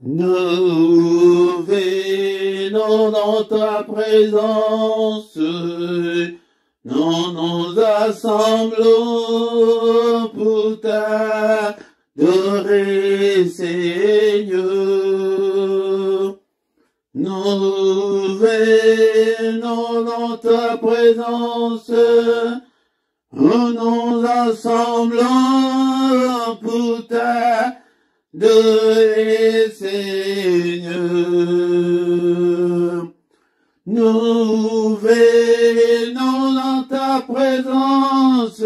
Nous venons dans ta présence, nous nous assemblons pour t'adorer, Seigneur. Nous venons dans ta présence, nous nous assemblons pour t'adorer, Seigneur. Nous venons dans ta présence,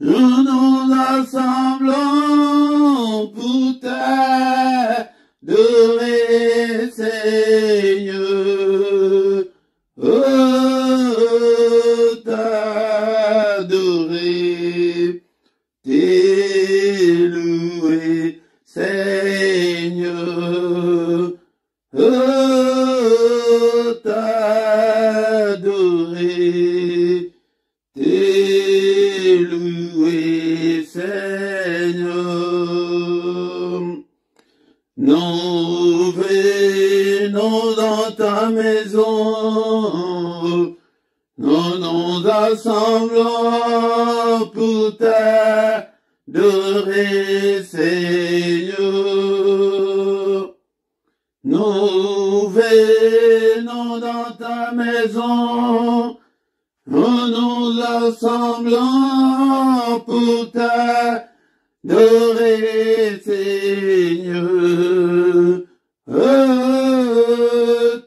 nous nous assemblons pour t'adorer, Seigneur. Oh, t'adorer, t'élouer, Seigneur. Oh, t'adorer, t'élouer, Seigneur. Nous venons dans ta maison, nous nous assemblons pour t'adorer, Seigneur. Nous venons dans ta maison, nous nous assemblons pour t'adorer, Seigneur. Oh,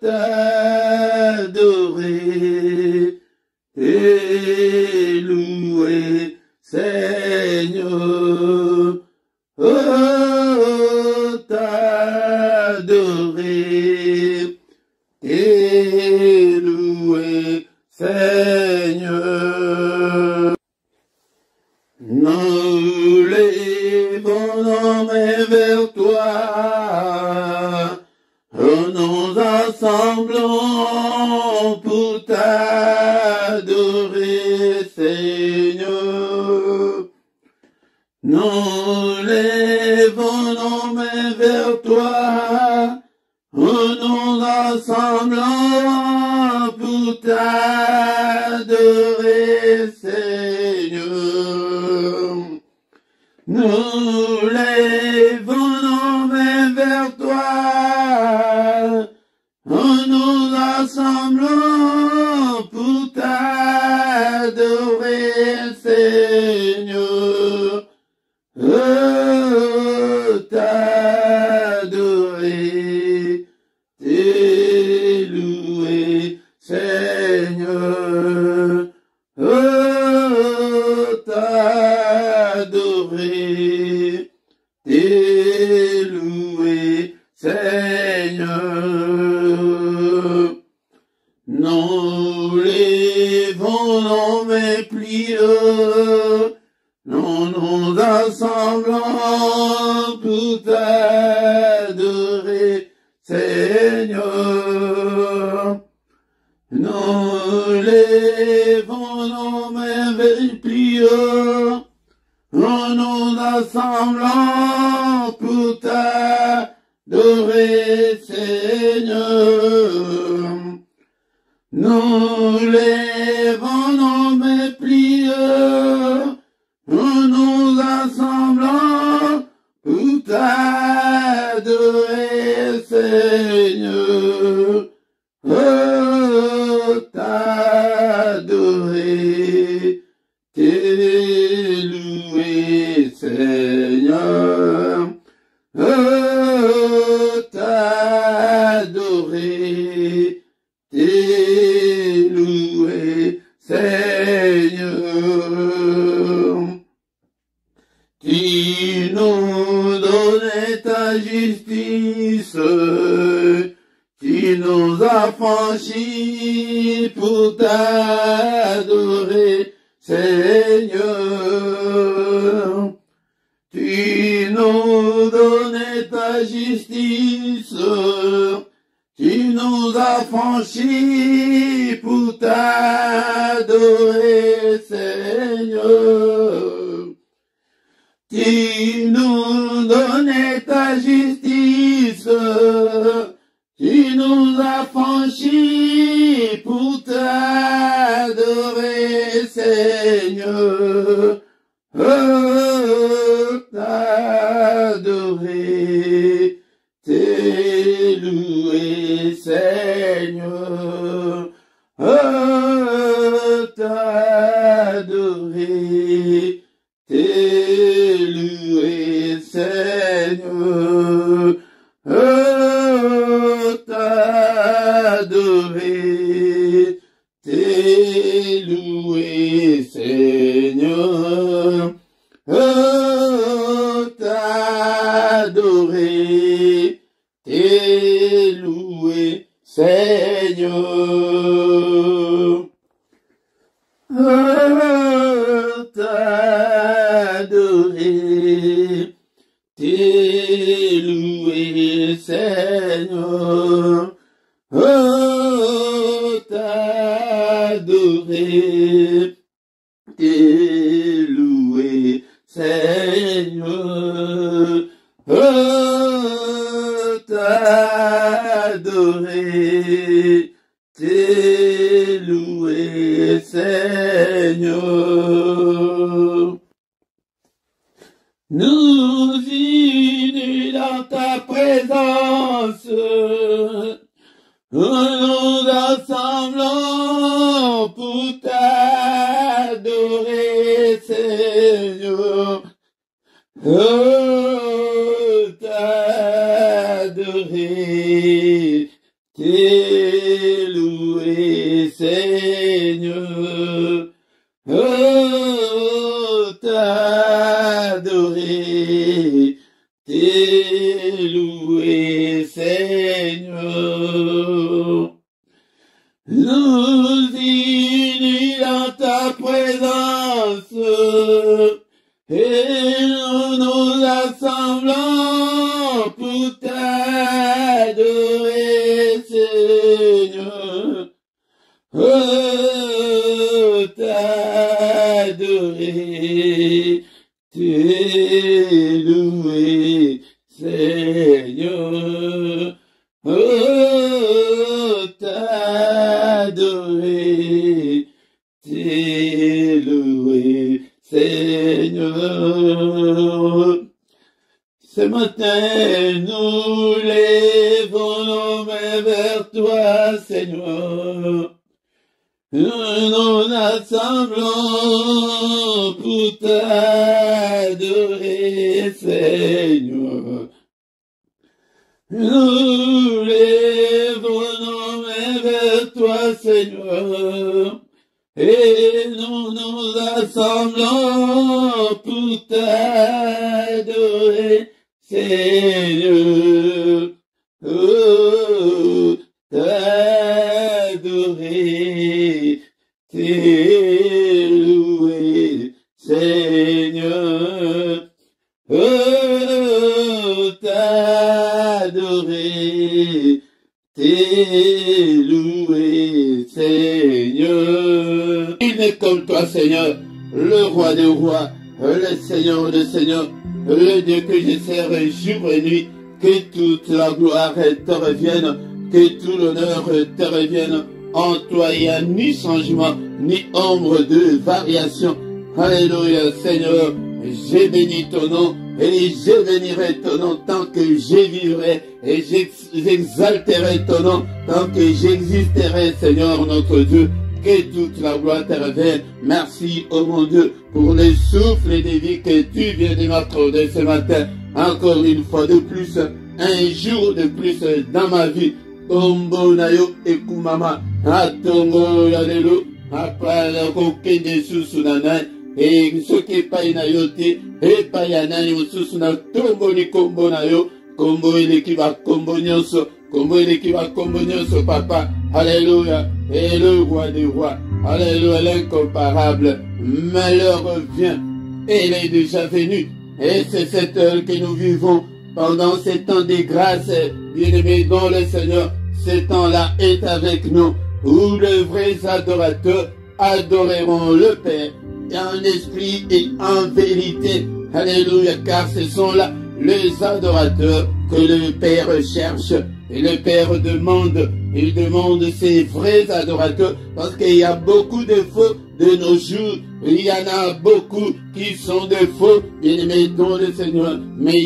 t'adorer, t'élouer, Seigneur. Oh, t'adorer, t'élouer, Seigneur. Nous levons nos mains vers toi, nous assemblons pour t'adorer, Seigneur. Nous levons nos mains vers toi, nous assemblons pour t'adorer, Seigneur. Nous levons nos mains vers toi, nous assemblons pour t'adorer, Seigneur. Oh, t'adorer, t'élouer, Seigneur. Oh, t'adorer, t'élouer, Seigneur. Nous levons nos mains pliées, nous nous assemblons pour t'adorer, Seigneur. Nous levons nos mains pliées, nous nous assemblons pour t'adorer, Seigneur. Nous levons nos mains pliées, nous nous assemblons pour t'adorer, Seigneur. Oh, t'adorer, t'élouer, Seigneur. Oh, t'adorer, t'élouer, Seigneur. Tu nous donnais ta justice, tu nous as franchis pour t'adorer, Seigneur. Tu nous donnais ta justice, tu nous as franchis pour t'adorer, Seigneur. Tu nous donnais ta justice, nous affranchis pour t'adorer, Seigneur. Oh, t'adorer, t'élouer, Seigneur. Oh, t'adorer, t'élouer, Seigneur. Oh, t'adorer, t'élouer, Seigneur. Oh, t'adorer, t'élouer, Seigneur. Oh, t'adorer, t'élouer, Seigneur. Oh, t'adorer, t'élouer, Seigneur. Oh, t'adorer, t'élouer, Seigneur. Nous unis dans ta présence, nous assemblons pour t'adorer, Seigneur. Oh, t'adorer, t'élouer, Seigneur. Oh, t'adorer, t'élouer, Seigneur. Nous unis dans ta présence, et nous nous assemblons pour t'adorer, Seigneur. Oh, t'adorer, t'élouer, Seigneur. Oh, t'adorer, t'élouer, Seigneur. Ce matin, nous lèvons nos mains vers toi, Seigneur. Nous nous assemblons pour t'adorer, Seigneur. Nous lèvons nos mains vers toi, Seigneur. Et nous nous assemblons pour t'adorer, Seigneur. Oh, t'adorer, t'élouer, Seigneur. Oh, t'adorer, t'élouer, Seigneur. Il n'est comme toi, Seigneur, le roi des rois, le Seigneur des seigneurs, le Dieu que je sers jour et nuit. Que toute la gloire te revienne, que tout l'honneur te revienne. En toi, il n'y a ni changement, ni ombre de variation. Alléluia, Seigneur. J'ai béni ton nom et je bénirai ton nom tant que je vivrai et j'exalterai ton nom tant que j'existerai, Seigneur notre Dieu. Que toute la gloire te revienne. Merci, oh mon Dieu, pour le souffle de vie que tu viens de m'accorder ce matin. Encore une fois de plus, un jour de plus dans ma vie. Kombo nayo ekumama, atongo yalelo, apala kokende susunanai, et ce qui paye nayote, et payanani susuna tombo ni kombo nayo, kombo elekiba kombo nyonso, kombo elekiba kombo nyonso papa. Alléluia, et le roi des rois, alléluia, l'incomparable. Malheur vient, et il est déjà venu, et c'est cette heure que nous vivons. Pendant ces temps de grâce, bien-aimés dans le Seigneur, ce temps-là est avec nous, où les vrais adorateurs adoreront le Père en esprit et en vérité. Alléluia, car ce sont là les adorateurs que le Père cherche. Et le Père demande, il demande ces vrais adorateurs, parce qu'il y a beaucoup de faux de nos jours. Il y en a beaucoup qui sont des faux, bien-aimés dans le Seigneur. Mais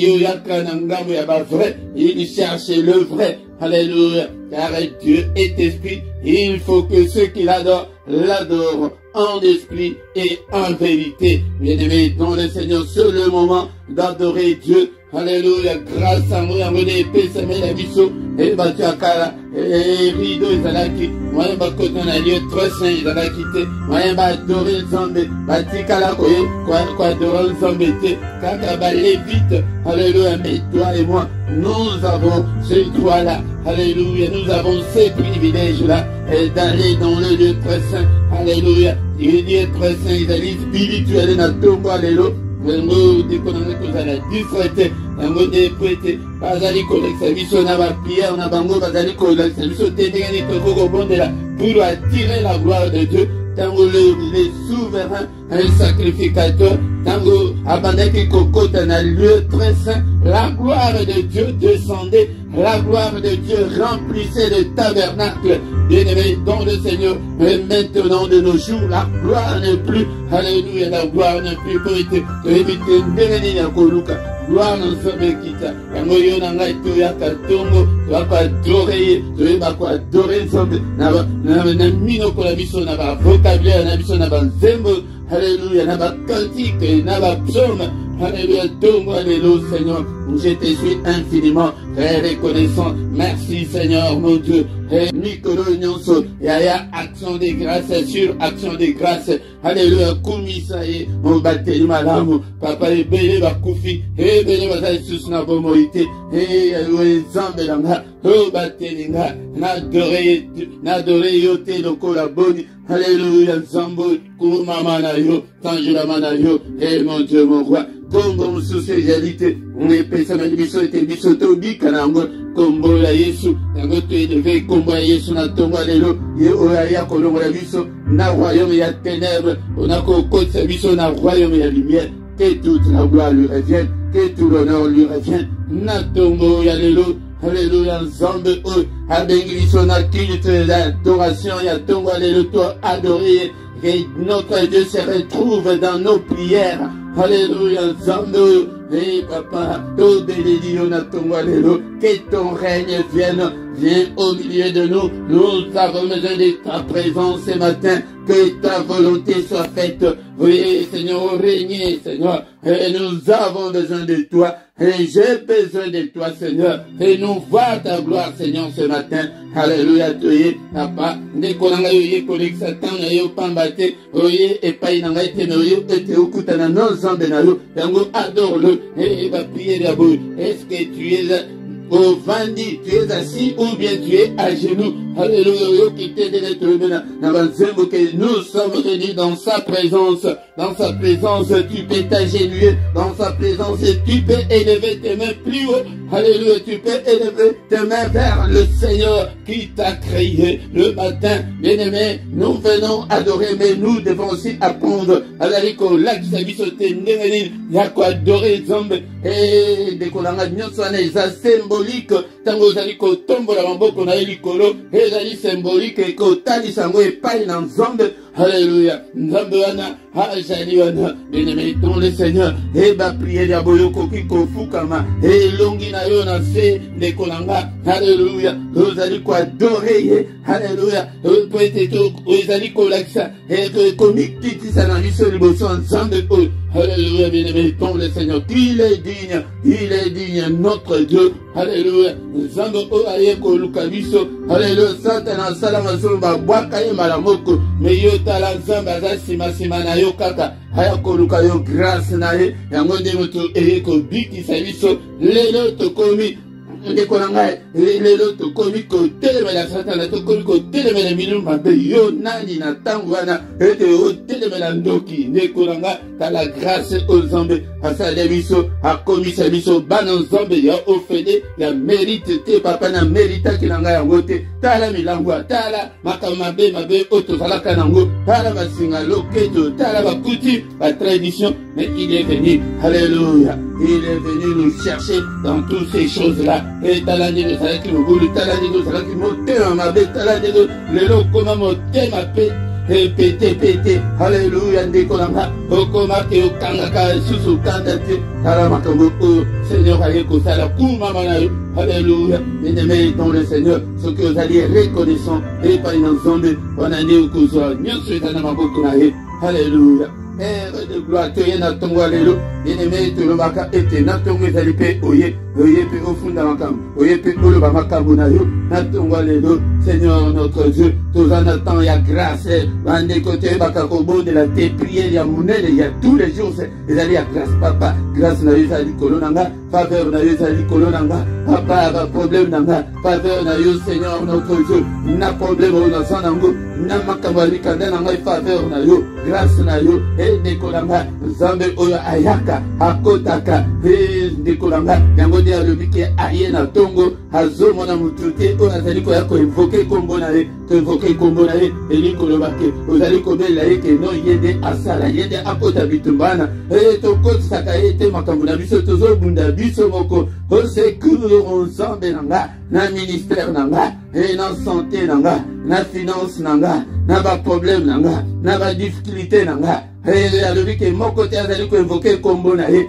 il cherche le vrai. Alléluia. Car Dieu est esprit. Il faut que ceux qui l'adorent, l'adorent en esprit et en vérité. Bien-aimés dans le Seigneur, c'est le moment d'adorer Dieu. Alléluia. Grâce à moi, la biso, et battu à Kala, et rideau, ils allaient quitter. Moi, je vais côté un lieu très saint, ils allaient quitter. Moi, je vais adorer le Zambé. Bati Kala, quoi adorer le Zambé, Kaka, balé vite. Alléluia. Mais toi et moi, nous avons ce droit-là. Alléluia. Nous avons ces privilèges-là, d'aller dans le lieu très saint. Alléluia. Il dit très saint, ils allaient spirituel, na tombo, alléluia. Nous déconnons que ça a disfrêté, nous déprêté, bazali collecte, biso na ba pierre, na bango bazali collecte, biso tédéni toko bondela pour attirer la gloire de Dieu. Tango les souverains, un sacrificateur, tango abandaki kokota na lieu très saint, la gloire de Dieu descendait, la gloire de Dieu remplissait le tabernacle. Bien-aimés dans le Seigneur, mais maintenant de nos jours, la gloire n'est plus, alléluia, la gloire n'est plus pour éviter gloire dans ce bekita. Yangoyo nanga itoya katongo, wako adorer, wako adorer zombe. Na mino kola biso na ba vocabulaire, na biso na ba nzembo, alléluia, na ba cantique, na ba psaume. Alléluia, donne-moi alléluia, Seigneur. Je te suis infiniment très reconnaissant. Merci, Seigneur, mon Dieu. Et Nicolas Nyonso, yaya action de grâce sur action de grâce. Alléluia, Koumisaye, mon baptême malamu. Papa, et belé bakoufi, et belé bazai sus na bomoïté, et alléluia, zambelanga, oh batelinga, n'adoré yote loko la boni. Alléluia, zambo, koumamana yo, tanjulamana yo, et mon Dieu, mon roi. Combo sous ces réalités, on est personne biso et biso tobi kanango, combo la Yesu, nango tu es levé, combo la Yesu na tombo lelo, ye oya kolongo la biso, na royaume ya ténèbres, on a koko sa biso na royaume ya lumière, que toute la gloire lui revienne, que tout l'honneur lui revienne, na tombo ya lelo, alléluia, zambe o, abengi biso na culte d'adoration, ya tombo lelo, toi adoré, que notre Dieu se retrouve dans nos prières. Alléluia, Zando, et papa, tout béni, que ton règne vienne au milieu de nous. Nous avons besoin de ta présence ce matin, que ta volonté soit faite. Oui, Seigneur, régnez, Seigneur, et nous avons besoin de toi, et j'ai besoin de toi, Seigneur, et nous voir ta gloire, Seigneur, ce matin. Alléluia, toye, papa, nekolanga yoye kolek satan na yo pambate, oye epai nanga ete no yo ete okutana no zambe na yo, yango adore-le, et va prier d'abord. Est-ce que tu es au vandi, tu es assis ou bien tu es à genoux? Alléluia, qui t'aide que nous sommes réunis dans sa présence. Dans sa présence, tu peux t'agenouiller. Dans sa présence, tu peux élever tes mains plus haut. Alléluia, tu peux élever tes mains vers le Seigneur qui t'a créé le matin. Bien-aimé, nous venons adorer, mais nous devons aussi apprendre à la rico, il y a quoi adorer Zombe et des colonnes symbolique. Tango zaliko tombo la mamboko na elikolo, ezali symbolique et kotali sango epai na Nzambe. Alléluia. Nzambe wana, ajali wana, bien-aimé dans le Seigneur, et ba prier ya boyoko kiko fukama, et longi na yo na se de kolanga. Alléluia. Ozali ko adorer, alléluia. Poete to, ozali ko laksa, et komiki tisa na biso liboso Nzambe o. Alléluia, bien-aimé dans le Seigneur, il est digne, notre Dieu. Alléluia. Nzambe o ayeko lukabiso. Alléluia. Satana salama somba bwaka ye malamoko. Mais yo tala Nzambe aza sima na yo kaka. Ayako luka yo grâce na ye. Yango nde moto eyeko bikisa biso. Lelo tokomi ndekolanga lelo tokomi kotelemela Satana, tokomi kotelemela minu mabe yo nani na tango wana ete otelemela ndoki ndekolanga ta la grâce aux Nzambe. asale biso, akomisa biso, bana nzambe ya ofele, ya mérite te, papa na mérita ki nanga yango te, tala milangwa, tala makamabe mabe otozalaka nango, tala basinga loketo, tala bakuti, ba tradition, mais il est venu, alléluia, il est venu nous chercher dans toutes ces choses-là, et tala ndenge ozalaki mobulu, tala ndenge ozalaki motema mabe, tala ndenge lelo koma motema pe, pété, alléluia, ndekolanga, okoma ke okangaka, susu kanda te, tala makambo, Seigneur, aleko sala, kumama na yo, alléluia, bien-aimé dans le Seigneur, ce que vous allez reconnaissant, et pas une ensemble, on a dit au cousin, nyonso etana maboko na ye, alléluia. Père de gloire, tu es na tongo alléluia, bien-aimé, tu le baka ete, na tongo ezali pe oye pe ofunda makambo, oye pe oloba makambo na yo, na tongo alléluia, Seigneur notre Dieu, tous en attendant, il y a grâce, bande côté baka kobo de la tes prières, il y a monnaie, il y a tous les jours, il y a grâce, papa, grâce na yo ezali kolonanga, faveur na yo ezali kolonanga, papa, ba problème nanga, faveur na yo, Seigneur notre Dieu, na problème na sanango, na makambo alikanda nanga, faveur na yo, grâce na yo, Nekolanga, Zambe Oya Ayaka, Akotaka, Nekolanga, yango de alobike aye na tongo, azomo na mutute, onazaliko yako invoke kombonae, to invoke kombonae, eliko lobake, ozaliko bela eke no yede asala, yede akota bitumbana, to kote saka ete makambuna biso, tozo bunda biso moko, au secours, Zambe nanga, na ministère nanga, na santé nanga, na finance nanga, na ba problème nanga, na ba difficulté nanga, alobi ke moko te azali koinvoke kombo na ye,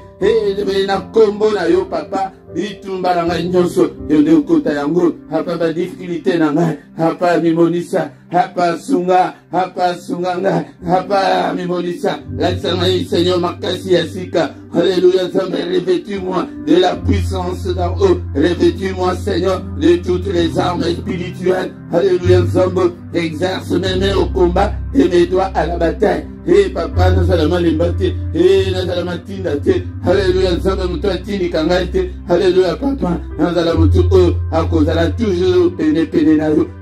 na kombo na yo papa, bitumba na ngai nyonso, yo nde okota yango, hapa ba difficulté na ngai, hapa mimonisa, hapa sunga nga, hapa mimonisa, lakisa ngai Seigneur makasi ya sika, alléluia, Nzambe, revêtis-moi de la puissance d'en haut, revêtis-moi Seigneur de toutes les armes spirituelles, alléluia, Nzambe, exerce mes mains au combat et mes doigts à la bataille. Et papa, nous allons les battre, et nous allons m'attinder, alléluia, nous allons m'attinder, alléluia, papa, nous allons m'attinder, à cause de la toujours péné,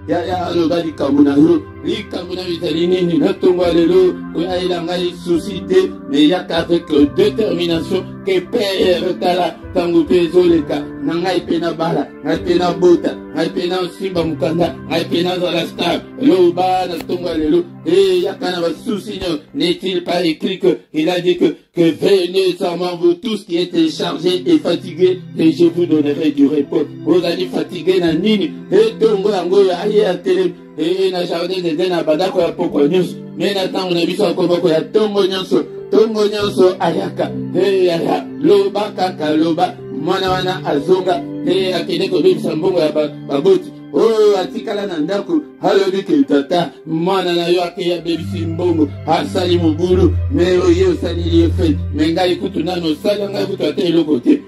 ya le bas du Kamunayo, l'Ikamuna Vitaline, notre Walelo, il a suscité, mais il y a qu'avec détermination, que Père Tala, Tango Pezoleka, Nangai Pena Bala, Ngai Pena Bota, Ngai Pena Simba Mukanda, Ngai Pena Zalastar, Loba, Natongwalelo, et Yakanava Sous-Seigneur, n'est-il pas écrit qu'il a dit que venez sans moi vous tous qui êtes chargés et fatigués, et je vous donnerai du repos. Vous allez fatiguer na nini, et Tongo Ango aye a télé, et na jardin de Dena Badako ya Poko Nyos, mais n'attend on a vu ça Koboko ya Tongo Nyonso ayaka, et yaya, Loba Kaka Loba, Manawana Azonga, et Akene Kobi Sambongo ya Baboti. Oh, atikala na ndako, halobi ke tata, mwana na yo akeya bebisi mbongo, asali mubulu, me oye osali liye menga ikutu nano, sali anga ikutu ate eloko te,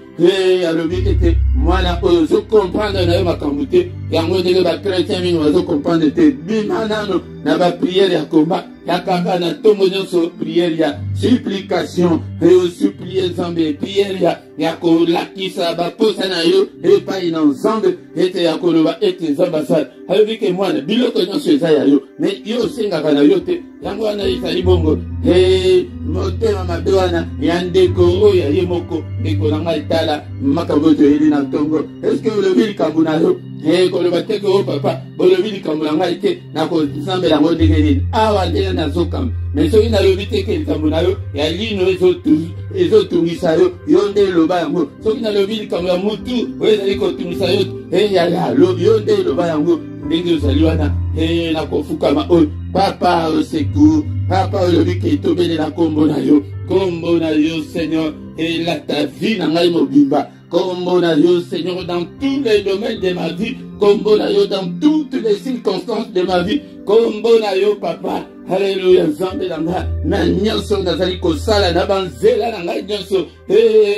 alobi kete, mwana oyo zo comprendre na yo makambo te, yango ndenge ba chrétien mingi bazo comprendre te, bima nano, na ba prière ya komba, ya kaka na tongo nyonso prière ya supplication, et supplier Nzambe, prière ya kolakisa baposa na yo, epai na Nzambe, ete ya koloba ete Nzambe asala, alobi ke mwana, biloko nyonso eza ya yo, me yo osengaka na yo te, yango wana ezali bongo, motema mabe wana, ya ndeko oyo ya ye moko, ndeko na ngai tala, makambo toyeli na tongo, eske olobi likambo na yo, koloba teke o papa, bolobi likambo na ngai te, na kozambela yango ndenge nini, awa ndenge nazokamba, me soki nalobi teke likambo na yo, ya lino ezotungisa yo, yo nde eloba yango, soki nalobi likambo ya mutu, oyo ezali kotungisa yo, yo nde eloba yango, ndenge ozali wana, na kofukama oyo, papa au secours, papa olobi ke tobelela kombo na yo, Seigneur, et là ta vie na ngai mobimba, kombo na yo, Seigneur, dans tous les domaines de ma vie, kombo na yo, dans toutes les circonstances de ma vie, kombo na yo, papa, alléluia, Nzambe nanga, na nyonso nazali kosala, na banzela na ngai nyonso,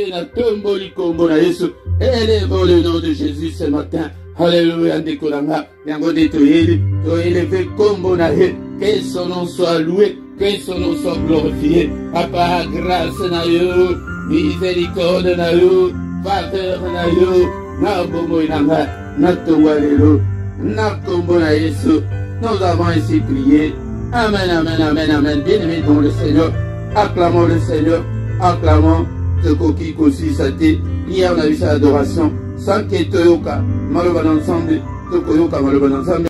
na tomboli kombo na Yesu, élevons le nom de Jésus ce matin, alléluia, ndekolanga, yango de élevé kombo na ye, que son nom soit loué, que son nom soit glorifié, papa, grâce na yo, miséricorde na yo, faveur na yo, na bomo nanga, na tongwalelo, na kombo na Yesu, nous avons ainsi prié. Amen, amen, amen, amen. Bien-aimés dans le Seigneur, acclamons le Seigneur, acclamons tokoki kosisa te prière na biso ya adoration sans que toyoka maloba na nzambe tokoyoka maloba na nzambe.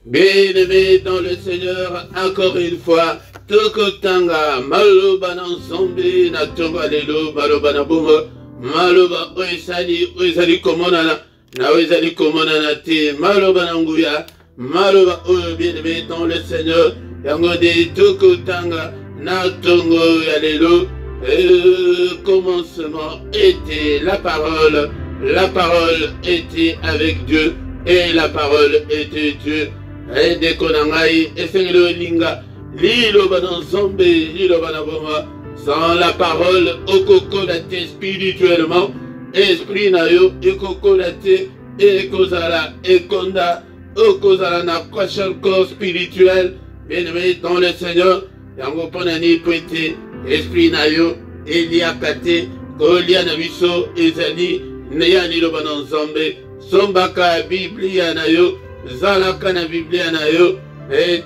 Bien-aimé dans le Seigneur, encore une fois, tokotanga maloba na nzambe na tongo alelo maloba na bomo maloba oezali komonana na oezali komonana te maloba na nguya maloba oyo bien-aimé dans le Seigneur yango de tokotanga na tongo ya lelo. Commencement était la parole était avec Dieu et la parole était Dieu. Et dès qu'on a eu essayé linga liloba na nzambe liloba na boma sans la parole okokolate spirituellement esprit na yo ekokolate ekozala ekonda okozala na croissance corps spirituel bien-aimé dans le Seigneur yango ponani poete esprit na yo eliaka te kolia na biso ezali ya liloba na nzambe sombaka biblia na yo zalaka na biblia na yo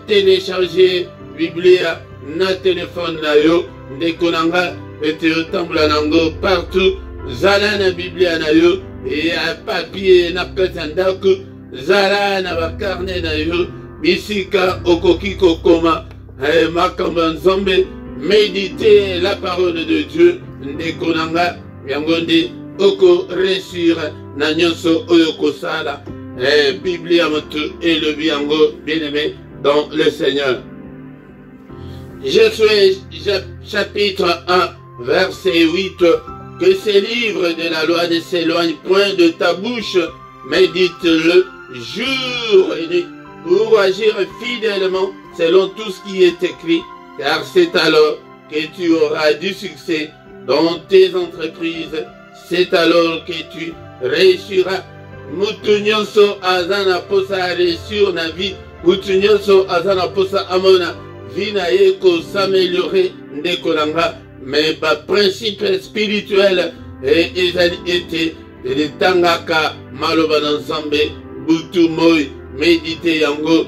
télécharger biblia na téléphone na yo ndeko nanga ete otambola nango partout zala na biblia na yo ya papier na kati ya ndako zala na bakarne na yo bisika okoki kokoma makambo ya nzambe méditer la parole de Dieu ndeko nanga yango nde oko réussir na nyonso oyo kosala Biblia motu elobi yango bien-aimé dans le Seigneur. Josué chapitre 1 verset 8 que ces livres de la loi ne s'éloignent point de ta bouche, médite-le jour et nuit pour agir fidèlement selon tout ce qui est écrit, car c'est alors que tu auras du succès dans tes entreprises, c'est alors que tu réussiras. Mutu nyonso aza na posa réussir na vie, mutu nyonso aza na posa amona vie na ye s'améliorer ndeko nanga, mais ba principe spirituel ezali ete litangaka maloba na nzambe butu moi méditer yango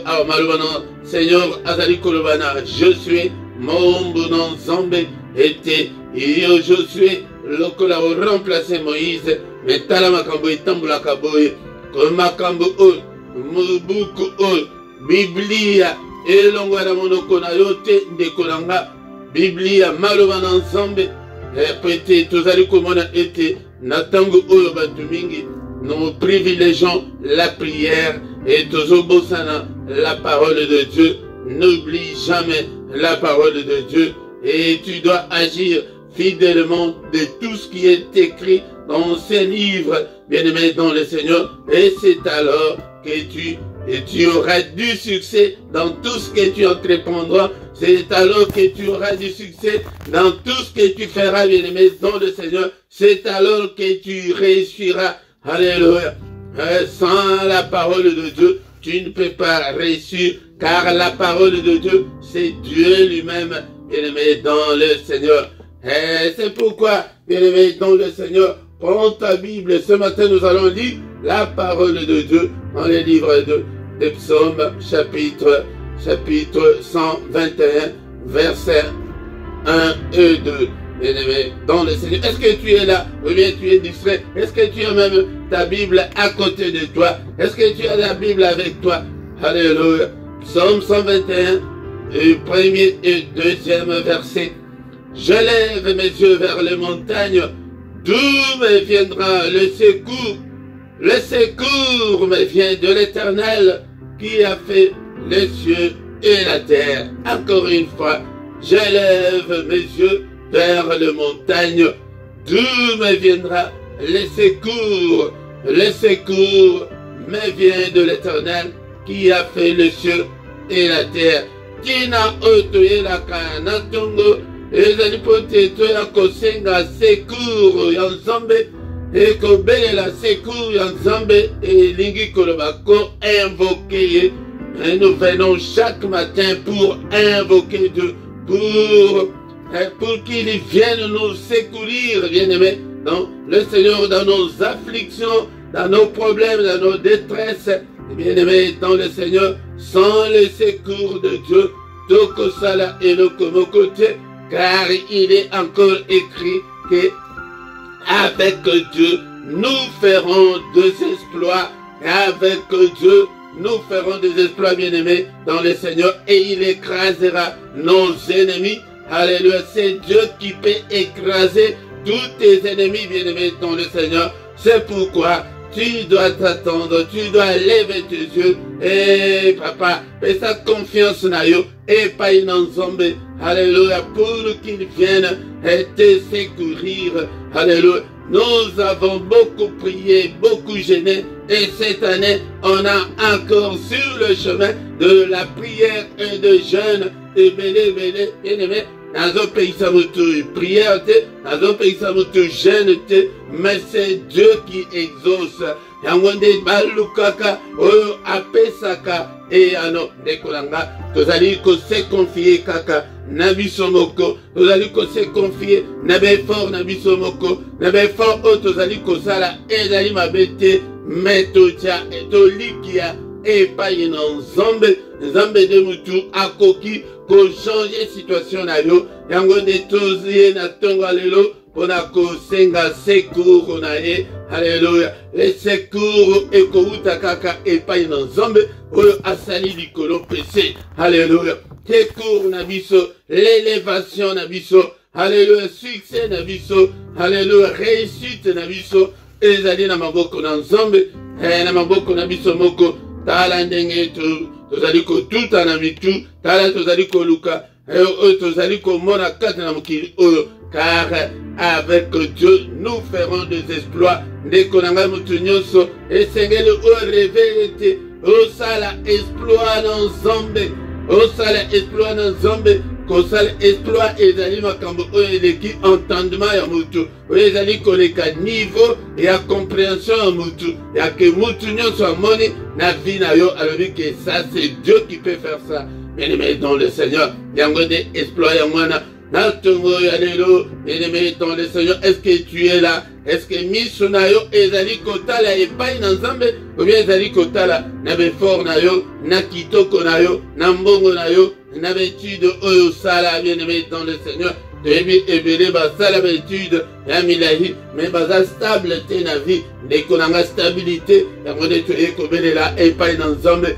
awa maloba na Seigneur azali koloba na Josué mombu na nzambe ete yo Josué lokola o remplacer Moïse mais tala makambo etambulaka boye ko makambo oyo mubuku oyo Biblia elongo na monoko na yo te ndeko nanga Biblia maloba na nzambe pete tozali komona ete na tango oyo bato mingi nous privilégions la prière et tozobosana la parole de Dieu. N'oublie jamais la parole de Dieu et tu dois agir fidèlement de tout ce qui est écrit dans ces livres, bien-aimés dans le Seigneur, et c'est alors que tu auras du succès dans tout ce que tu entreprendras, c'est alors que tu auras du succès dans tout ce que tu feras, bien-aimés dans le Seigneur, c'est alors que tu réussiras. Alléluia. Sans la parole de Dieu, tu ne peux pas réussir, car la parole de Dieu, c'est Dieu lui-même, bien-aimé dans le Seigneur. Et c'est pourquoi, bien-aimé dans le Seigneur, prends ta Bible. Ce matin, nous allons lire la parole de Dieu dans les livres des psaumes, chapitre 121, versets 1 et 2. Bien-aimé dans le Seigneur. Est-ce que tu es là ou bien tu es distrait? Est-ce que tu as même ta Bible à côté de toi? Est-ce que tu as la Bible avec toi? Alléluia. Psaume 121, premier et deuxième verset. Je lève mes yeux vers les montagnes. D'où me viendra le secours? Le secours me vient de l'Éternel qui a fait les cieux et la terre. Encore une fois, je lève mes yeux vers les montagnes, d'où me viendra le secours? Le secours me vient de l'Éternel qui a fait le ciel et la terre. Tina otoye la kanatongo, ezali pote toya kosenga secours ya nzambe, ekobele la secours ya nzambe, elingi koloba ko invoquer. Et nous venons chaque matin pour invoquer Dieu, pour qu'il vienne nous secourir, bien-aimés, dans le Seigneur, dans nos afflictions, dans nos problèmes, dans nos détresses, bien-aimés, dans le Seigneur, sans le secours de Dieu, Toko Sala et Lokomokote, car il est encore écrit que avec Dieu, nous ferons des exploits. Avec Dieu, nous ferons des exploits, bien-aimés, dans le Seigneur, et il écrasera nos ennemis. Alléluia, c'est Dieu qui peut écraser tous tes ennemis, bien-aimés, dans le Seigneur. C'est pourquoi tu dois t'attendre, tu dois lever tes yeux, et papa, fais sa confiance na yo, et pas une ensemble, alléluia, pour qu'il vienne te secourir, alléluia. Nous avons beaucoup prié, beaucoup gêné, et cette année, on a encore sur le chemin de la prière et de jeûne, et bien-aimé, dans un pays ça prière, dans un pays ça jeûne, mais c'est Dieu qui exauce. Yangonde balukaka, oyo apesaka, et ano, dekolanga, tozali ko se confier kaka, nabiso moko, tozali ko se confier, nabe fort nabiso moko, nabe fort o tozali ko sala, ezali mabete, metocha, etolikia, et pas une nzambe, nzambe de mutu, akoki, ko changer situation na yo, yangonde tozie na tonga lelo, Onako senga secours nae, alléluia. Les secours ekouta kaka epai na nzambe oyo asali likolo pese, alléluia. Secours na biso, l'élévation na biso, alléluia. Succès na biso, alléluia. Réussite na biso, ezali na maboko na nzambe, na maboko na biso moko. Tala ndenge tozali ko tuta na mitu, tala tozali ko luka, tozali ko mona kati na mokili oyo. Car avec Dieu, nous ferons des exploits. Dès qu'on a mutunyoso, et Seigneur, au réveil, au sala exploit dans Zambé, au sala exploit dans Zambé, qu'au sala exploit et d'aller makambo, et qui entendement ya mutu, et d'aller koleka niveau et à compréhension ya mutu, et à que mutunyoso a moni, na vie na yo, alors que ça c'est Dieu qui peut faire ça. Bien-aimé dans le Seigneur, yango des exploits ya mwana. Bien-aimé dans le Seigneur, est-ce que tu es là? Est-ce que Misunayo ezali kotala epai na nzambe? Ou bien ezali kotala na befort na yo, na kitoko na yo, na mbongo na yo, na betude oyo sala, bien-aimé dans le Seigneur. Debi ebele basala betude ya milahi, mais baza stable te na vie, dekonanga stabilité, yango de toye kobelela epai na nzambe.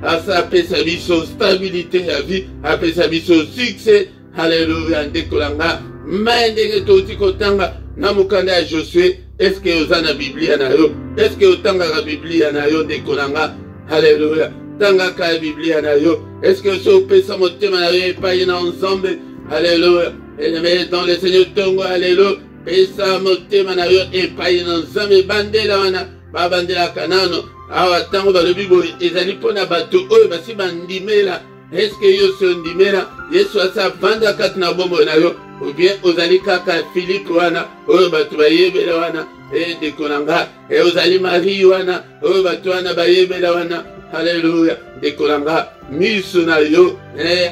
Asa pesa biso stabilité ya vie, apesa biso succès. Alléluia, ndekolanga, mandenge toti kotanga, namukanda ya Josué, est-ce que oza na Biblia na yo? Est-ce que otanga la Biblia na yo ndekolanga? Alléluia, tanga ka Biblia na yo. Est-ce que so pesa motema na yo epai na ensemble? Alléluia, et dans le Seigneur tongo, alléluia, pesa motema na yo epai na ensemble, bandela wana, babandela kanano, awa tango balobi boy, ezali pona bato oyo basi bandimela. Est-ce que yo sondimela Yesu asa vanda kati na bombo na yo, ou bien ozali kaka Philippe wana oyo bato bayebela wana dekolanga, et ozali Marie wana oyo bato wana bayebela wana. Alléluia, dekolanga miso na yo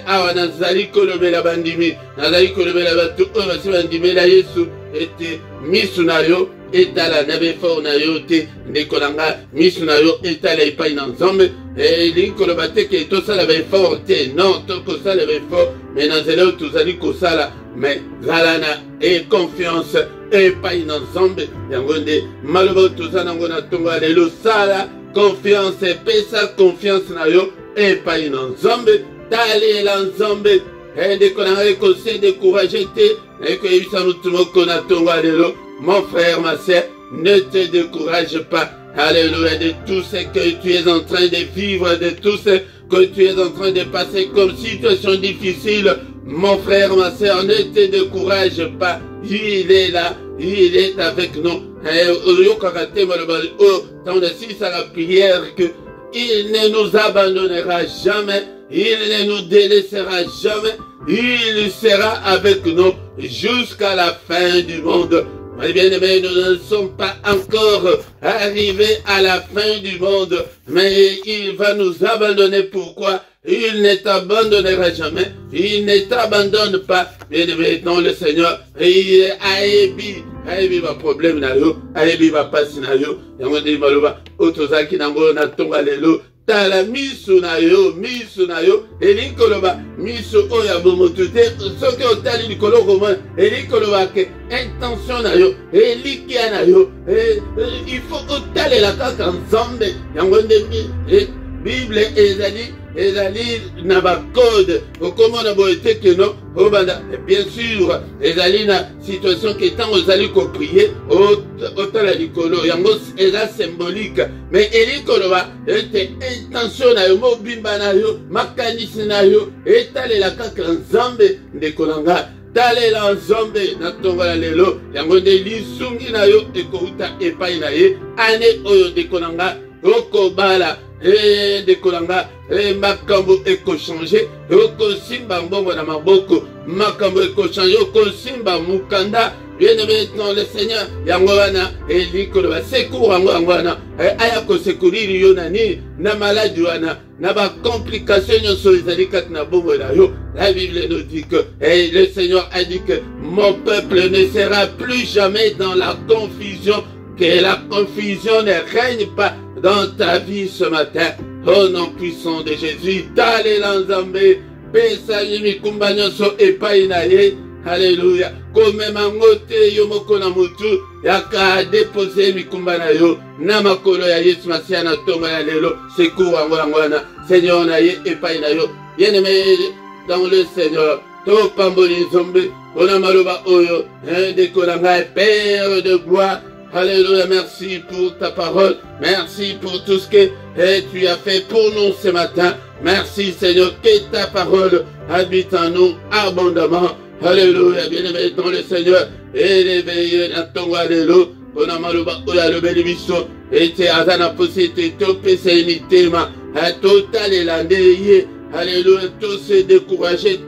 awa nazali kolobela bandimi, nazali kolobela bato oyo basi bandimela Yesu, ete miso na yo etala na befort na yo te, ndekolanga miso na yo etala epai na nzambe, elingi koloba te ke tosala befort te, non, tokosala befort, mais na nzela oyo tozali kosala, mais zala na confiance epai na nzambe. Yango nde maloba oyo toza nango na ntongo ya lelo, sala confiance, epesa confiance na yo epai na nzambe, talela nzambe, ndekolanga ekose découragé te, ekoyebisa mutu moko na ntongo ya lelo. Mon frère, ma sœur, ne te décourage pas. Alléluia, de tout ce que tu es en train de vivre, de tout ce que tu es en train de passer comme situation difficile. Mon frère, ma sœur, ne te décourage pas. Il est là, il est avec nous. C'est la prière que il ne nous abandonnera jamais, il ne nous délaissera jamais, il sera avec nous jusqu'à la fin du monde. Mes bien-aimés, nous ne sommes pas encore arrivés à la fin du monde, mais il va nous abandonner. Pourquoi? Il ne t'abandonnera jamais, il ne t'abandonne pas, bien-aimés dans le Seigneur. Il est ayebi ba problème na yo, ayebi ba pasi na yo. Yango ndi maloba otozaki nango na tonga lelo, tala misu na yo elingi koloba misu oyo abomotu te soki otali likolo komona elingi koloba ke intention na yo elikia na yo il faut otalela kaka nzambe yango nde bible ezali na bacode okomona boye te keno obanda bien sûr ezali na situation ke ntango ozali koprie otala likolo yango eza symbolique mais elingi koloba ete intention na yo mobimba na yo makanisi na yo etalela kaka nzambe ndeko na ngai talela nzambe na ntongo ya lelo yango nde lisungi na yo ekouta epai na ye ane oyo ndeko na ngai okobala ndeko na ngai makambo ekochange okosimba mbongo na maboko makambo ekochange okosimba mukanda bien-aimé dans le Seigneur yango wana elingi koloba secours yango wana aya kosekuriri yo nani na maladi wana na bacomplication nyonso ezali kati na bongo na yo. La Bible nous dit que le Seigneur a dit que mon peuple ne sera plus jamais dans la confusion, que la confusion ne règne pas dans ta vie ce matin. Au nom puissant de Jésus, talela nzambe pesa mikumba nyonso epai na ye. Alléluia. Komema ngote yo moko na mutu yaka déposer mikumba na yo na makolo ya Yesu Masia na tonga ya lelo secours yango wana Seigneur na ye epai na yo. Bien-aimé dans le Seigneur, to pamboli nzambe ona maloba oyo ndeko na ngai Père de gloire. Alléluia, merci pour ta parole. Merci pour tout ce que tu as fait pour nous ce matin. Merci Seigneur, que ta parole habite en nous abondamment. Alléluia, bien-aimé dans le Seigneur. Et l'éveillé dans ton alléluia. On a maluba oya le bénédiction. Et tu as la possibilité de topé unitema. À total et l'année. Alléluia, tous se décourager.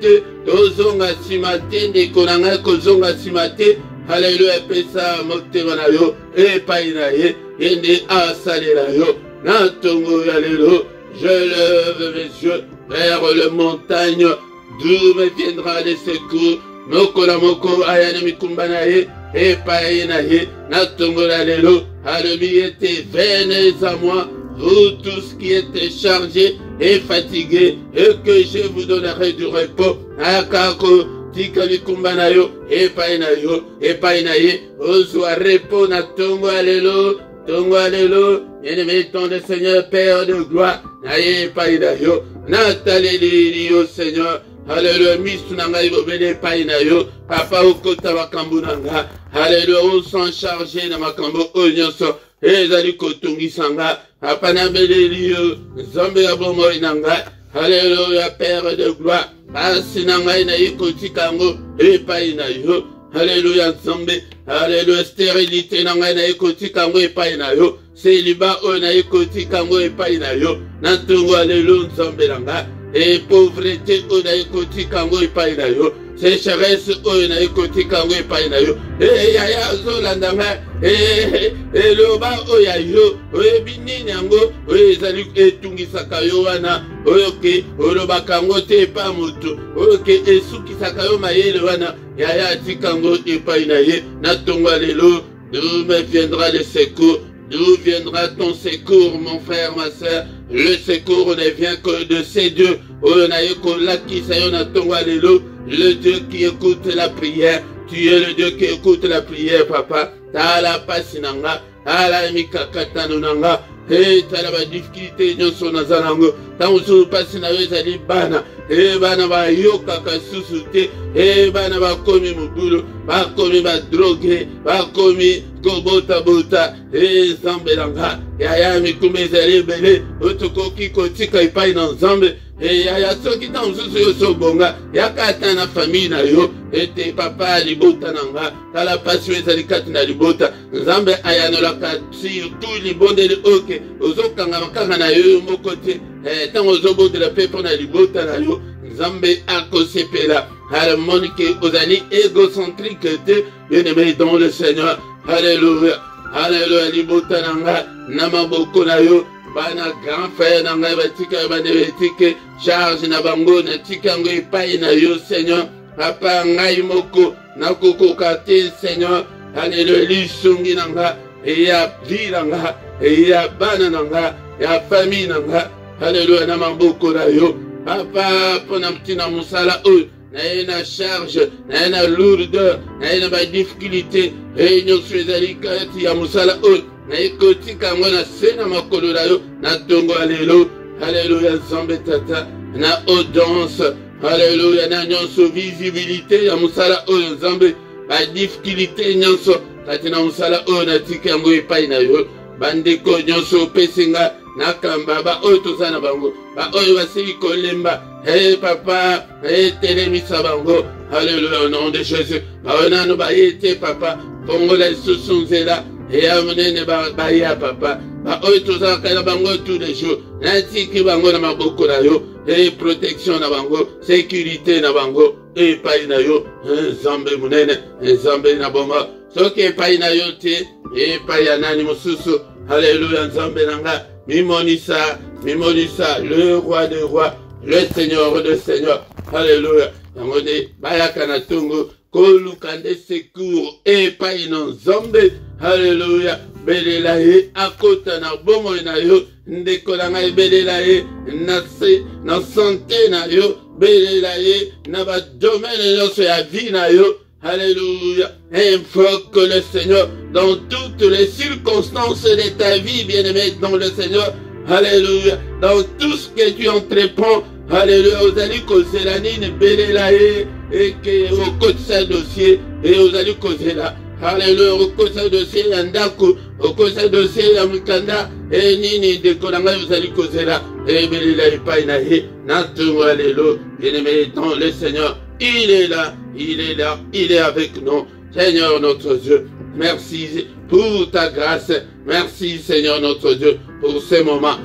Tozonga simate, dekonanga kozonga simate. Alléluia, pesa motema na yo epai na ye ende asalela yo na tongo alléluia. Je lève mes yeux vers le montagne d'où me viendra le secours. Moko na moko ayana mikumba na ye epai na ye na tongo alléluia. Alléluia, venez à moi vous tous qui êtes chargés et fatigués et que je vous donnerai du repos. Akako tika mikumba na yo epai na ye ozwa repos na tongo alelo bien-aimé ton le Seigneur Père de gloire na ye epai na yo nataleli yo Seigneur. Alléluia, misu na ngai bobele epai na yo papa okota makambo na nga. Alléluia, osan chargé na makambo oyo nyonso ezali kotungisa nga papa nabeleli yo nzambe ya bomoi na ngai. Alléluia, Père de gloire. Basi na ngai na ye kotika yango epai na yo. Alléluia nzambe. Alléluia, stérilité na ngai na ye kotika yango epai na yo. Célibat oyo na ye kotika yango epai na yo. Na ntongo alléluia nzambe na ngai. Et pauvreté oyo na ye kotika yango epai na yo. Sécheresse oyo na ye kotika yango epai na yo. Yaya azolanda ngai. Eloba oyo ya yo oyebi nini yango oyo ezali etungisaka yo wana oyo ke olobaka yango te epa moto oyo ke esukisaka yo mayele wana yaya atika yango epai na ye na tongo lelo. D'où me viendra le secours? D'où viendra ton secours, mon frère, ma soeur? Le secours ne vient que de ces dieux. Oyo na ye kolakisa yo na tongo lelo. Le Dieu qui écoute la prière. Tu es le Dieu qui écoute la prière, papa. Tala pasi nanga, tala mikakatano nanga, tala ba difficulté nyonso nazanango. Tango pasi na yo ezali bana, bana ba yoka kasusu te, bana ba komi mubulu, ba komi ba drogue, ba komi kobota, nzambe nanga, yaya mikumba ezali ebele, otokoki kotika epai na nzambe. Yaya soki ta mosusu yo sobonga yaka ata na famille na yo ete papa libota nanga tala pasi oyo ezali kati na libota nzambe ayanolaka surtout libondeli oke ozokangama kaka na yo moko te ntango ozobondela mpe mpo na libota na yo nzambe akosepela alamoni ke ozali égocentrique te bien-aimé dans le Seigneur. Alléluia, alléluia, libota nanga na maboko na yo bana grand frère na ngai batika bana betike charge na bango na tika yango epai na yo Seigneur. Papa ngai moko nakokoka te Seigneur. Alléluia, lisungi na nga ya vie na nga ya bana na nga ya famille na nga Alléluia, na maboko na yo. Papa, pona mtina musala oyo. Na charge, na lourdeur, na difficulté. Et nous sommes kati ya musala oyo. Na ekotika ngo na sena makolo na yo. Na tongo alelo. Alléluia, Nzambe tata. Na audience. Alléluia, na nyonso visibilité ya musala oyo Nzambe. Ba difficulté nyonso. Kati na musala oyo na tika yango epai na yo. Bandeko nyonso pesinga nakamba ba oyo tozana bango. Ba oyo basili kolemba. Hey papa, hey telemisa bango. Alléluia, au nom de Jésus. Ba oyo nano ba yete papa. Pongo la susunzela. Et amenene ba ya papa. Ba oyo tozana kaya bango tous les jours. Natiki bango na maboko na yo. Et protection na bango. Sécurité na bango. Et pai na yo. Nzambe munene. Nzambe na bomba. Soki epai na yo te, epai ya nani mosusu. Alléluia, Nzambe nanga. Mimonisa, le roi des rois, le seigneur des seigneurs. Alléluia. Yangone, bayaka na tongo, koluka nde secours, epai na Nzambe. Alléluia. Belela ye, akota na bomo na yo, ndeko na ngai belela ye, na santé na yo, belela ye, na ba domaine nyonso ya vie na yo. Alléluia. Invoque le Seigneur dans toutes les circonstances de ta vie, bien-aimé dans le Seigneur. Alléluia. Dans tout ce que tu entreprends. Alléluia. Ozali kozela nini belelaye et que au côté de dossier et ozali kozela. Alléluia. Au côté de dossier yandako, au côté de dossier yamukanda et nini de kolanga ozali kozela et belelaye painaye. Natungo alléluia. Bien-aimé dans le Seigneur. Il est là, il est là, il est avec nous. Seigneur notre Dieu, merci pour ta grâce. Merci Seigneur notre Dieu pour ce moment.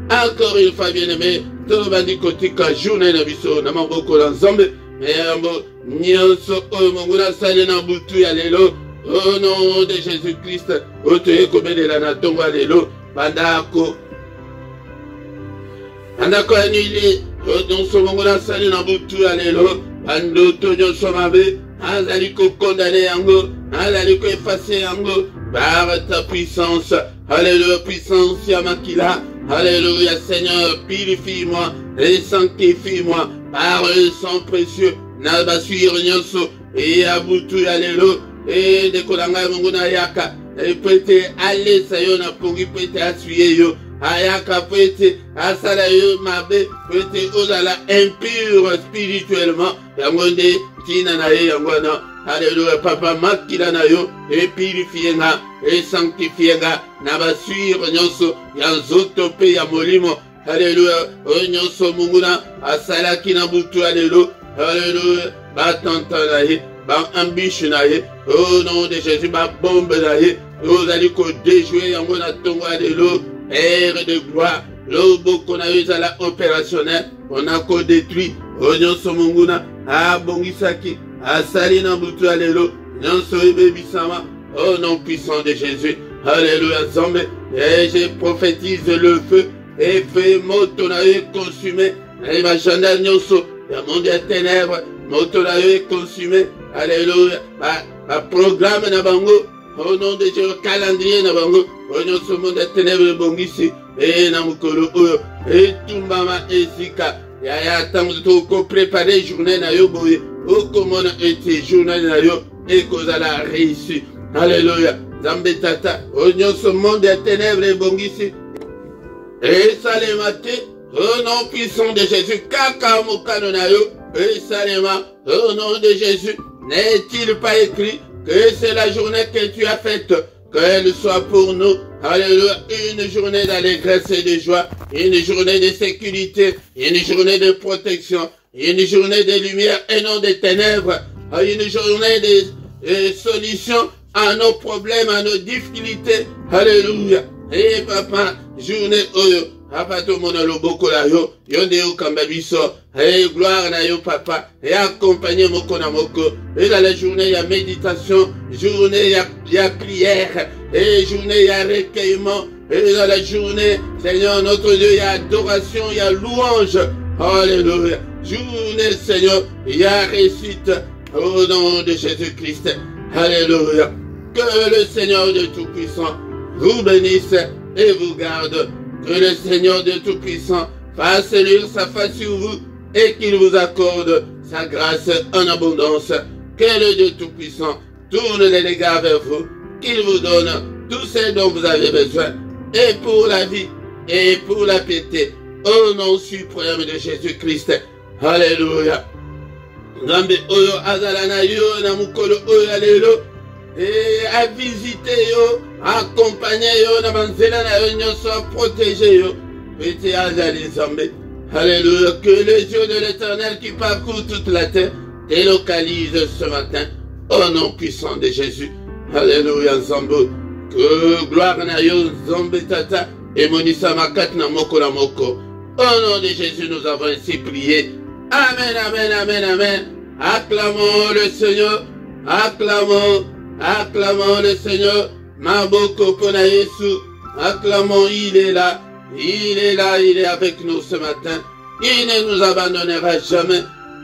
Encore une fois bien-aimé, tout le monde kotika journée na biso na maboko na Nzambe. Meyambo nyonso oyo monguna sale na butu ya lelo. Au nom de Jésus-Christ, otoye kobelela na tongo ya lelo. Bandako anile, nyonso monguna sale na butu ya lelo. Andoto nyonso mabe, azali ko condamné yango, azali ko effacer yango, par ta puissance. Alléluia, puissance ya makila. Alléluia, Seigneur, purifie-moi et sanctifie-moi par le sang précieux. Na basur nyonso, et abutu ya lelo, et de kolanga monguna yaka, et peut-être aller sayo na pongi peut-être assuyer yo. Ayaka peut-être asala yo mabe, peut-être ozala impur spirituellement. Yangonde tina na ye yangwana. Alléluia, papa makila na yo et purifier nga et sanctifier nga na basur nyonso ya nzoto pe ya molimo. Alléluia, o nyonso munguna asala kina butu alelo. Alléluia, ba tanta na ye, ba ambition na ye. Au nom de Jésus, ba bombe na ye. Ozali ko déjouer yango na tongo alelo. Père de gloire, l'oboko na yozala opérationnel, on a ko détruit, nyonso munguna, bongisaki, asali na butu alelo, nyonso ebebisama, au nom puissant de Jésus. Alléluia, Nzambe, et je prophétise le feu, et feu moto na yo consumé, et ma gendarme nyonso, ya monde ya ténèbres, moto na yo consumé. Alléluia, ma programme na bango. Au nom de Dieu, calendrier na bango, au nom de monde ténèbres bongisi, et na mukolo oyo, et tumbama esika, ya tango to préparer journée na yo boye, o komona ete journée na yo, et kozala réussi. Alléluia, Nzambe tata, au nom de monde ténèbres bongisi, et salema te, au nom puissant de Jésus, kaka mokano na yo, et salema, au nom de Jésus, n'est-il pas écrit que c'est la journée que tu as faite, qu'elle soit pour nous, alléluia, une journée d'allégresse et de joie, une journée de sécurité, une journée de protection, une journée de lumière et non de ténèbres, une journée de solution à nos problèmes, à nos difficultés, alléluia. Et papa, journée oyo, apato mona loboko la yo, yonde yo kamba biso, et gloire na yo papa, et accompagner moko na moko, et dans la journée ya méditation, journée ya prière, et journée ya recueillement, et dans la journée, Seigneur notre Dieu, ya adoration, ya louange, alléluia, journée Seigneur, ya réussite, au nom de Jésus-Christ, alléluia, que le Seigneur de Tout-Puissant vous bénisse et vous garde. Que le Seigneur de Tout-Puissant fasse luire sa face sur vous et qu'il vous accorde sa grâce en abondance. Que le Dieu Tout-Puissant tourne les regards vers vous, qu'il vous donne tout ce dont vous avez besoin, et pour la vie, et pour la piété, au nom suprême de Jésus-Christ. Alléluia. Nzambe oyo azala na yo na mukolo oyo alelo, a visité yo, accompagner yo na banzela na yo nyonso, protéger yo. Pete azali Nzambe. Alléluia. Que les yeux de l'Éternel qui parcourent toute la terre délocalisent ce matin au nom puissant de Jésus. Alléluia Nzambe. Que gloire na yo Nzambe tata et monisa makat na moko na moko. Au nom de Jésus nous avons ainsi prié. Amen, amen, amen, amen. Acclamons le Seigneur. Acclamons, acclamons le Seigneur. Maboko pona Yesu. Acclamons, il est là. Il est là, il est avec nous ce matin. Il ne nous abandonnera jamais.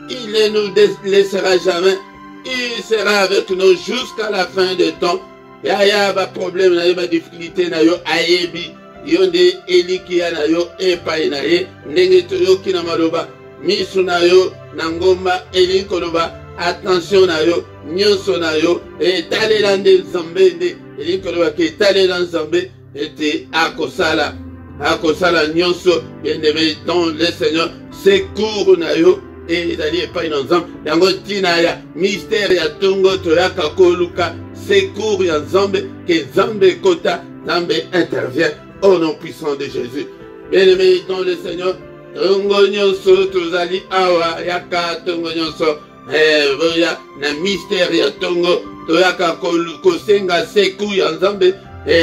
Il ne nous laissera jamais. Il sera avec nous jusqu'à la fin de temps. Yaya ba problème na yo, ba difficulté na yo ayebi. Yonde elikia na yo epai na ye. Ndenge toyo kina maloba. Misu na yo nangomba elikoloba. Attention na yo, nyonso na yo. Et talela nde Nzambe nde elikoloba ke talela Nzambe ete akosala. Akosala nyonso bien-aimé dans le Seigneur. Secours na yo. Et d'aller pas une ensemble. Yango tina ya mystère ya tongo toyaka koluka. Secours ya Nzambe que Nzambe kota. Nzambe intervient au nom puissant de Jésus. Bien-aimé dans le Seigneur. Tongo nyonso tozali awa yaka tongo nyonso. Voya na mystère ya tongo toyaka kosenga secours ya Nzambe.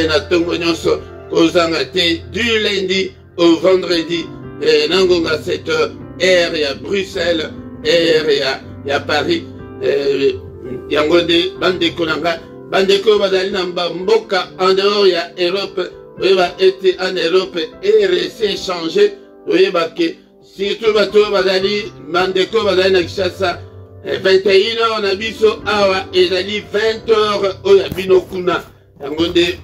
Na tongo nyonso kozanga te du lundi au vendredi. Nangonga 7h. Air ya Bruxelles, air ya Paris, yangonde bandeko nanga, bandeko bazali namba mboka en dehors ya Europe, oyeba ete en Europe RC changé, oyeba ke surtout bato bazali bandeko bazali na Kinshasa 21h na biso awa ezali 20h oya bino kuna, yangonde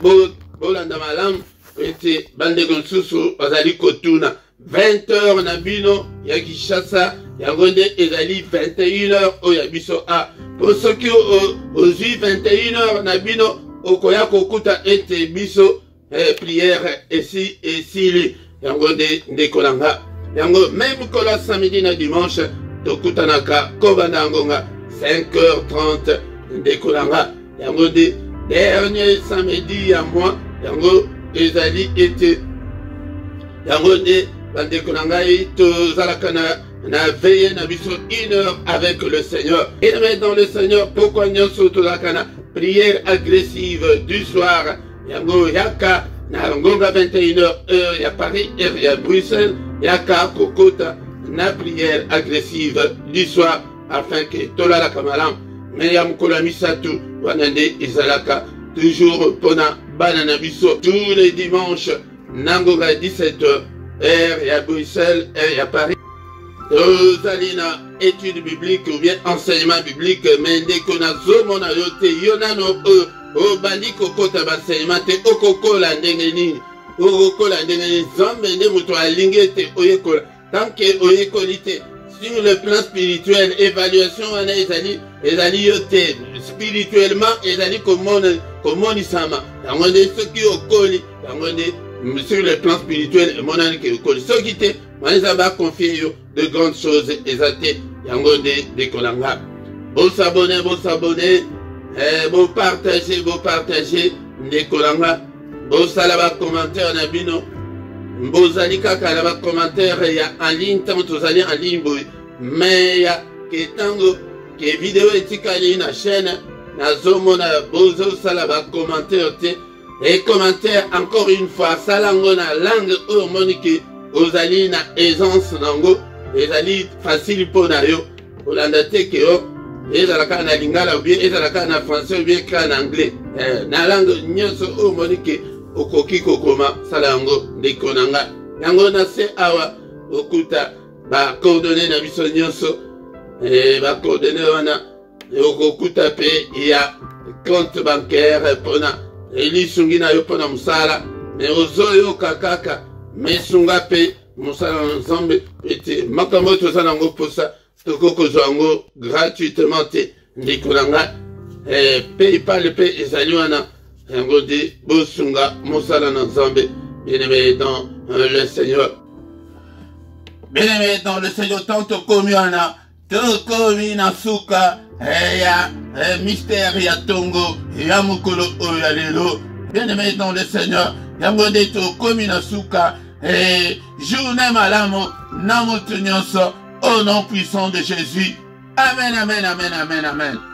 bolanda malamu ete bandeko nsusu bazali kotuna 20h na bino ya Kinshasa yangonde ezali 21h oya biso a pour ceux qui ozwi 21h na bino okoya kokuta ete biso prière esi esili yangonde ndekolanga yango même kola samedi na dimanche tokutanaka kobanda ngonga 5h30 ndekolanga yangonde dernier samedi ya mois yango ezali ete yangonde bandeko na ngai tozalaka na veille na biso 1 heure avec le Seigneur. Et dans le Seigneur, pourquoi nyonso tozalaka na prière agressive du soir. Yango yaka na ngonga 21h heure ya Paris, heure ya Bruxelles, yaka kokota na prière agressive du soir afin que tolalaka malamu. Mais ya mokolo misatu wanande ezalaka toujours pona bana na biso tous les dimanches nangonga 17h. Il y a Bruxelles, il y a Paris. Zalina étude biblique ou bien enseignement biblique, mais dès qu'on a zomo na yote, yonano o bandi kokota enseignement te okoko la ndengeni, okoko la ndengeni zambe nde muto alingete oyekola. Tant que oyekolite sur le plan spirituel, évaluation wana ezali yote spirituellement ezali komoni sama. Yangonde soki okoli, yangonde sur le plan spirituel, mon ami qui est ce qui était, moi confié de grandes choses exactes. Yango de Kolanga. Bon s'abonner, bon partager, de Kolanga. Bon salaba commentaire nabino. Bon zalika kalaba commentaire ya en ligne tant tous allez en ligne boy. Mais ya que tango que vidéo etikali na chaîne na zomo na bozo salaba commentaire te. Et commentaire encore une fois, salango na langue harmonique, ozali na aisance nango, ezali facile pour na yo, olandate ke yo, ezalaka na lingala ou bien, ezalaka na français ou bien ka na anglais, na langue nyonso harmonique, okoki kokoma salango ndekonanga. Yango na se awa okuta ba coordonnées na biso nyonso, ba coordonnées wana okokuta pe ya compte bancaire pona eli sungi na yo pona musala me ozoyo kakaka me sunga pe mosala na nzambe ete makambo toza nango posa tokoki kozwa yango gratuitement te ndeko na nga paypal mpe ezali wana yango nde bosunga mosala na nzambe bien-aimé dans le Seigneur. Bien-aimé dans le Seigneur, tant tokomi wana tokomi na suka ya mystère ya tongo ya mokolo oyo ya lelo. Bien-aimé dans le Seigneur, yango nde tokomi na suka journée malamu na moto nyonso au nom puissant de Jésus. Amen, amen, amen, amen, amen.